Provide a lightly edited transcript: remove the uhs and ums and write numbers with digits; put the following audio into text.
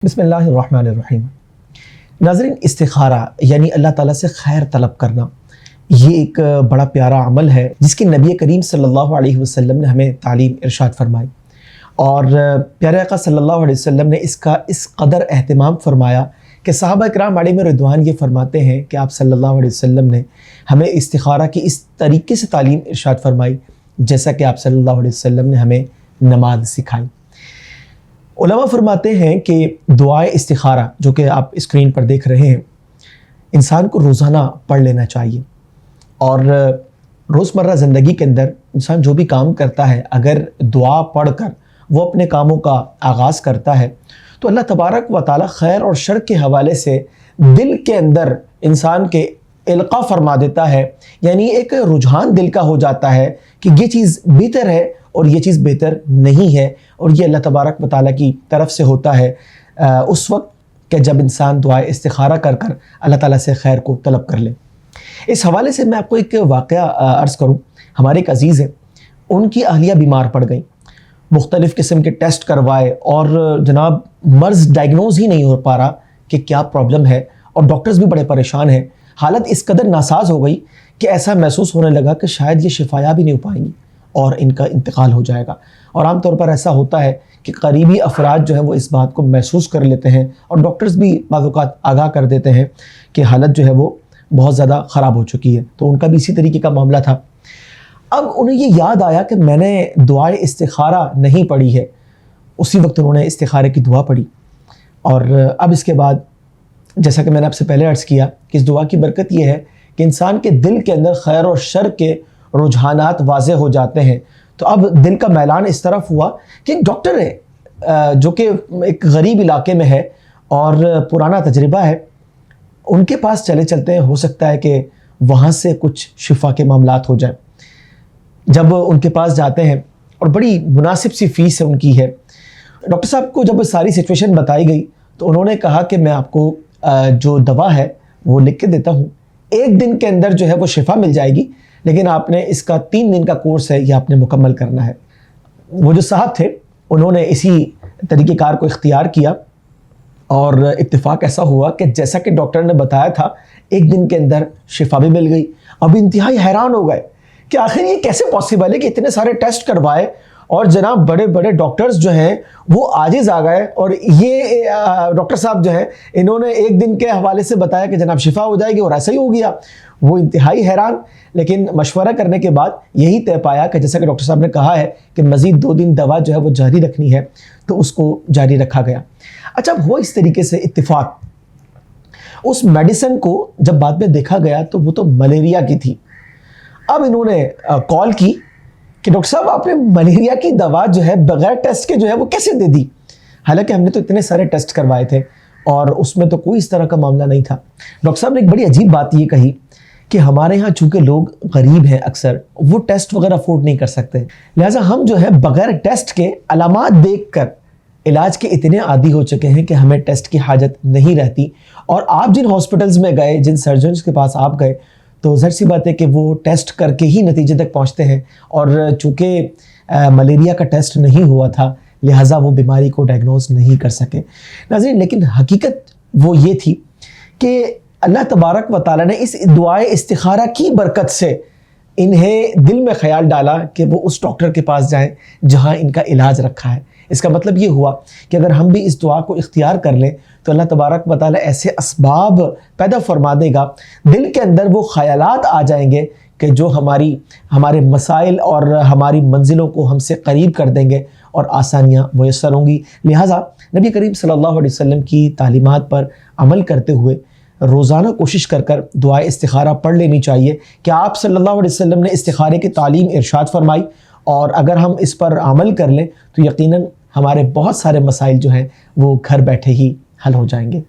بسم اللہ الرحمن الرحیم۔ ناظرین، استخارہ یعنی اللہ تعالیٰ سے خیر طلب کرنا، یہ ایک بڑا پیارا عمل ہے جس کی نبی کریم صلی اللہ علیہ وسلم نے ہمیں تعلیم ارشاد فرمائی، اور پیارے آقا صلی اللہ علیہ وسلم نے اس کا اس قدر اہتمام فرمایا کہ صحابہ کرام علیہم رضوان یہ فرماتے ہیں کہ آپ صلی اللہ علیہ وسلم نے ہمیں استخارہ کی اس طریقے سے تعلیم ارشاد فرمائی جیسا کہ آپ صلی اللہ علیہ وسلم نے ہمیں نماز سکھائی۔ علماء فرماتے ہیں کہ دعائے استخارہ جو کہ آپ اسکرین پر دیکھ رہے ہیں، انسان کو روزانہ پڑھ لینا چاہیے، اور روزمرہ زندگی کے اندر انسان جو بھی کام کرتا ہے اگر دعا پڑھ کر وہ اپنے کاموں کا آغاز کرتا ہے تو اللہ تبارک و تعالی خیر اور شر کے حوالے سے دل کے اندر انسان کے القاء فرما دیتا ہے، یعنی ایک رجحان دل کا ہو جاتا ہے کہ یہ چیز بہتر ہے اور یہ چیز بہتر نہیں ہے، اور یہ اللہ تبارک و تعالیٰ کی طرف سے ہوتا ہے اس وقت کہ جب انسان دعائے استخارہ کر کر اللہ تعالیٰ سے خیر کو طلب کر لے۔ اس حوالے سے میں آپ کو ایک واقعہ عرض کروں۔ ہمارے ایک عزیز ہیں، ان کی اہلیہ بیمار پڑ گئیں، مختلف قسم کے ٹیسٹ کروائے اور جناب مرض ڈائگنوز ہی نہیں ہو پا رہا کہ کیا پرابلم ہے، اور ڈاکٹرز بھی بڑے پریشان ہیں۔ حالت اس قدر ناساز ہو گئی کہ ایسا محسوس ہونے لگا کہ شاید یہ شفایاب بھی نہیں ہو پائیں گی اور ان کا انتقال ہو جائے گا۔ اور عام طور پر ایسا ہوتا ہے کہ قریبی افراد جو ہیں وہ اس بات کو محسوس کر لیتے ہیں، اور ڈاکٹرز بھی بعض اوقات آگاہ کر دیتے ہیں کہ حالت جو ہے وہ بہت زیادہ خراب ہو چکی ہے۔ تو ان کا بھی اسی طریقے کا معاملہ تھا۔ اب انہیں یہ یاد آیا کہ میں نے دعائے استخارہ نہیں پڑھی ہے۔ اسی وقت انہوں نے استخارے کی دعا پڑھی، اور اب اس کے بعد جیسا کہ میں نے آپ سے پہلے عرض کیا کہ اس دعا کی برکت یہ ہے کہ انسان کے دل کے اندر خیر اور شر کے رجحانات واضح ہو جاتے ہیں۔ تو اب دل کا میلان اس طرف ہوا کہ ایک ڈاکٹر ہے جو کہ ایک غریب علاقے میں ہے اور پرانا تجربہ ہے، ان کے پاس چلے چلتے ہیں، ہو سکتا ہے کہ وہاں سے کچھ شفا کے معاملات ہو جائیں۔ جب ان کے پاس جاتے ہیں اور بڑی مناسب سی فیس ان کی ہے، ڈاکٹر صاحب کو جب ساری سچویشن بتائی گئی تو انہوں نے کہا کہ میں آپ کو جو دوا ہے وہ لکھ کے دیتا ہوں، ایک دن کے اندر جو ہے وہ شفا مل جائے گی، لیکن آپ نے اس کا 3 دن کا کورس ہے، یہ آپ نے مکمل کرنا ہے۔ وہ جو صاحب تھے انہوں نے اسی طریقہ کار کو اختیار کیا، اور اتفاق ایسا ہوا کہ جیسا کہ ڈاکٹر نے بتایا تھا ایک دن کے اندر شفا بھی مل گئی۔ اب انتہائی حیران ہو گئے کہ آخر یہ کیسے پاسبل ہے کہ اتنے سارے ٹیسٹ کروائے اور جناب بڑے بڑے ڈاکٹرز جو ہیں وہ عاجز آ گئے، اور یہ ڈاکٹر صاحب جو ہیں انہوں نے ایک دن کے حوالے سے بتایا کہ جناب شفا ہو جائے گی، اور ایسا ہی ہو گیا۔ وہ انتہائی حیران، لیکن مشورہ کرنے کے بعد یہی طے پایا کہ جیسا کہ ڈاکٹر صاحب نے کہا ہے کہ مزید 2 دن دوا جو ہے وہ جاری رکھنی ہے، تو اس کو جاری رکھا گیا۔ اچھا، وہ اس طریقے سے اتفاق اس میڈیسن کو جب بعد میں دیکھا گیا تو وہ تو ملیریا کی تھی۔ اب انہوں نے کال کی کہ ڈاکٹر صاحب آپ نے ملیریا کی دوا جو ہے بغیر ٹیسٹ کے جو ہے وہ کیسے دے دی؟ حالانکہ ہم نے تو اتنے سارے ٹیسٹ کروائے تھے اور اس میں تو کوئی اس طرح کا معاملہ نہیں تھا۔ ڈاکٹر صاحب نے ایک بڑی عجیب بات یہ کہی کہ ہمارے ہاں چونکہ لوگ غریب ہیں، اکثر وہ ٹیسٹ وغیرہ افورڈ نہیں کر سکتے، لہٰذا ہم جو ہے بغیر ٹیسٹ کے علامات دیکھ کر علاج کے اتنے عادی ہو چکے ہیں کہ ہمیں ٹیسٹ کی حاجت نہیں رہتی۔ اور آپ جن ہاسپٹلز میں گئے، جن سرجنز کے پاس آپ گئے، تو ظاہر سی بات ہے کہ وہ ٹیسٹ کر کے ہی نتیجے تک پہنچتے ہیں، اور چونکہ ملیریا کا ٹیسٹ نہیں ہوا تھا لہٰذا وہ بیماری کو ڈائگنوز نہیں کر سکے۔ ناظرین، لیکن حقیقت وہ یہ تھی کہ اللہ تبارک و تعالیٰ نے اس دعائے استخارہ کی برکت سے انہیں دل میں خیال ڈالا کہ وہ اس ڈاکٹر کے پاس جائیں جہاں ان کا علاج رکھا ہے۔ اس کا مطلب یہ ہوا کہ اگر ہم بھی اس دعا کو اختیار کر لیں تو اللہ تبارک و تعالیٰ ایسے اسباب پیدا فرما دے گا، دل کے اندر وہ خیالات آ جائیں گے کہ جو ہمارے مسائل اور ہماری منزلوں کو ہم سے قریب کر دیں گے اور آسانیاں میسر ہوں گی۔ لہٰذا نبی کریم صلی اللہ علیہ وسلم کی تعلیمات پر عمل کرتے ہوئے روزانہ کوشش کر کر دعائے استخارہ پڑھ لینی چاہیے کہ آپ صلی اللہ علیہ وسلم نے استخارے کی تعلیم ارشاد فرمائی، اور اگر ہم اس پر عمل کر لیں تو یقیناً ہمارے بہت سارے مسائل جو ہیں وہ گھر بیٹھے ہی حل ہو جائیں گے۔